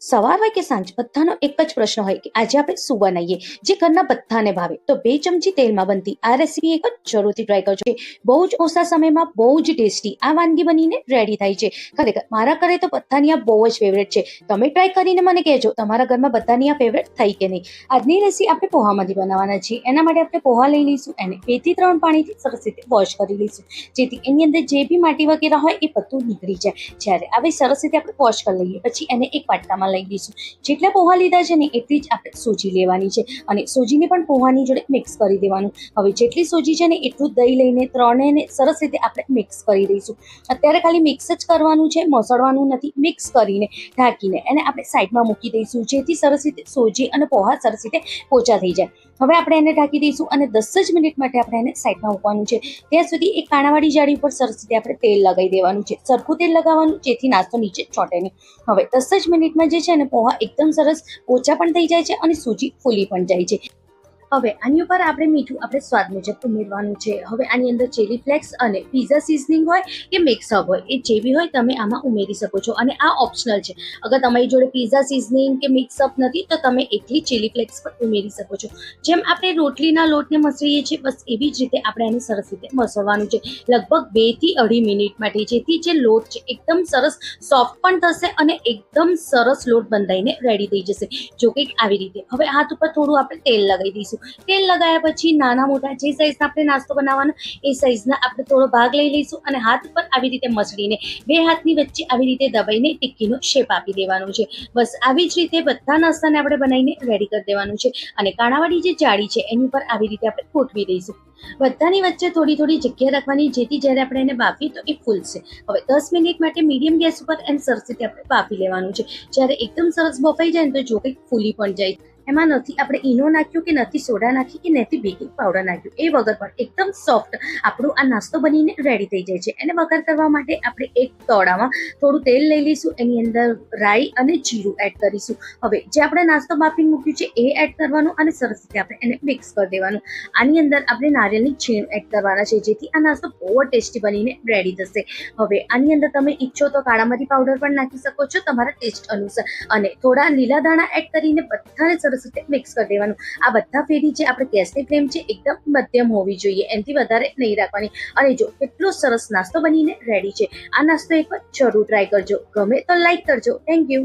સવાર હોય કે સાંજ બધાનો એક જ પ્રશ્ન હોય કે આજે આપણે શું બનાવીએ જે ઘરના બધાને ભાવે. તો 2 ચમચી તેલમાં બનતી આ રેસીપી એક જ જરૂરથી ટ્રાય કરજો. બહુ જ ઓછા સમયમાં બહુ જ ટેસ્ટી આ વાનગી બનીને રેડી થાય છે. ખરેખર મારા ઘરે તો બધાની આ બહુ જ ફેવરેટ છે. તમે ટ્રાય કરીને મને કહેજો તમારા ઘરમાં બધાની આ ફેવરેટ થઈ કે નહીં. આજની રેસીપી આપણે પોહામાંથી બનાવવાના છીએ. એના માટે આપણે પોહા લઈ લઈશું, એને 2 થી 3 પાણીથી સરસ રીતે વોશ કરી લઈશું, જેથી એની અંદર જે બી માટી વગેરે હોય એ બધું નીકળી જાય. જ્યારે આવી સરસ રીતે આપણે વોશ કરી લઈએ પછી એને એક વાટકામાં લઈ લઈશું. જેટલા પોહા લીધા છે ને એટલી જ આપણે સોજી લેવાની છે અને સોજીને પણ પોહાની જોડે મિક્સ કરી દેવાનું. હવે જેટલી સોજી છે ને એટલું દહીં લઈને ત્રણેયને સરસ રીતે આપણે મિક્સ કરી દઈશું. અત્યારે ખાલી મિક્સ જ કરવાનું છે, મસળવાનું નથી. મિક્સ કરીને ઢાંકીને એને આપણે સાઈડમાં મૂકી દઈશું, જેથી સરસ રીતે સોજી અને પોહા સરસ રીતે પોચા થઈ જાય. હવે આપણે એને ઢાંકી દઈશું અને 10 જ મિનિટ માટે આપણે એને સાઈડમાં મૂકવાનું છે. ત્યાં સુધી એક કાણાવાળી જાળી ઉપર સરસ રીતે આપણે તેલ લગાવી દેવાનું છે. સરખું તેલ લગાવવાનું, જેથી નાસ્તો નીચે ચોંટે નહીં. હવે 10 જ મિનિટમાં જે છે ને પોહા એકદમ સરસ પોચા પણ થઈ જાય છે અને સૂજી ફૂલી પણ જાય છે. હવે આની ઉપર આપણે મીઠું આપણે સ્વાદ મુજબ ઉમેરવાનું છે. હવે આની અંદર ચીલી ફ્લેક્સ અને પીઝા સિઝનિંગ હોય કે મિક્સઅપ હોય એ જે બી હોય તમે આમાં ઉમેરી શકો છો અને આ ઓપ્શનલ છે. અગર તમારી જોડે પીઝા સિઝનિંગ કે મિક્સઅપ નથી તો તમે એકલી ચીલી ફ્લેક્સ પણ ઉમેરી શકો છો. જેમ આપણે રોટલીના લોટને મસળીએ છીએ બસ એવી જ રીતે આપણે એને સરસ રીતે મસળવાનું છે, લગભગ 2 થી 2.5 મિનિટ માટે, જેથી જે લોટ છે એકદમ સરસ સોફ્ટ પણ થશે અને એકદમ સરસ લોટ બંધાઈને રેડી થઈ જશે. જો કંઈક આવી રીતે. હવે હાથ ઉપર થોડું આપણે તેલ લગાવી દઈશું. તેલ લગાવ્યા પછી નાના મોટા જે સાઈઝના આપણે નાસ્તો બનાવવાનો એ સાઈઝના આપણે થોડો ભાગ લઈ લઈશું અને હાથ ઉપર આવી રીતે મસળીને 2 હાથની વચ્ચે આવી રીતે દબાઈને ટિક્કીનો શેપ આપી દેવાનો છે. બસ આવી જ રીતે બધા નાસ્તાને આપણે બનાવીને રેડી કરી દેવાનું છે અને કાણાવાળી જે જાળી છે એની ઉપર આવી રીતે આપણે ગોઠવી દઈશું. બધાની વચ્ચે થોડી થોડી જગ્યા રાખવાની, જેથી જ્યારે આપણે એને બાફીએ તો એ ફૂલશે. હવે 10 મિનિટ માટે મીડિયમ ગેસ ઉપર એને સરસ રીતે આપણે બાફી લેવાનું છે. જ્યારે એકદમ સરસ બફાઈ જાય ને તો જો કંઈક ફૂલી પણ જાય. એમાં નથી આપણે ઈનો નાખ્યું કે નથી સોડા નાખી કે નથી બેકિંગ પાવડર નાખ્યું, એ વગર પણ એકદમ સોફ્ટ આપણું આ નાસ્તો બનીને રેડી થઈ જાય છે. એને વઘાર કરવા માટે આપણે એક તોડામાં થોડું તેલ લઈ લઈશું, એની અંદર રાઈ અને જીરું એડ કરીશું. હવે જે આપણે નાસ્તો બાફીને મૂક્યું છે એ એડ કરવાનું અને સરસ રીતે આપણે એને મિક્સ કરી દેવાનું. આની અંદર આપણે નારિયેળની છીણ એડ કરવાના છે, જેથી આ નાસ્તો બહુ ટેસ્ટી બનીને રેડી થશે. હવે આની અંદર તમે ઈચ્છો તો કાળા મરી પાવડર પણ નાખી શકો છો તમારા ટેસ્ટ અનુસાર, અને થોડા લીલા દાણા એડ કરીને બધાને સરસ રીતે મિક્સ કરી દેવાનું. આ બધા ફેરી જે આપણે ગેસની ફ્લેમ છે એકદમ મધ્યમ હોવી જોઈએ, એનાથી વધારે નહીં રાખવાની. અને જો કેટલો સરસ નાસ્તો બનીને રેડી છે. આ નાસ્તો એકવાર જરૂર ટ્રાય કરજો. ગમે તો લાઈક કરજો. Thank you.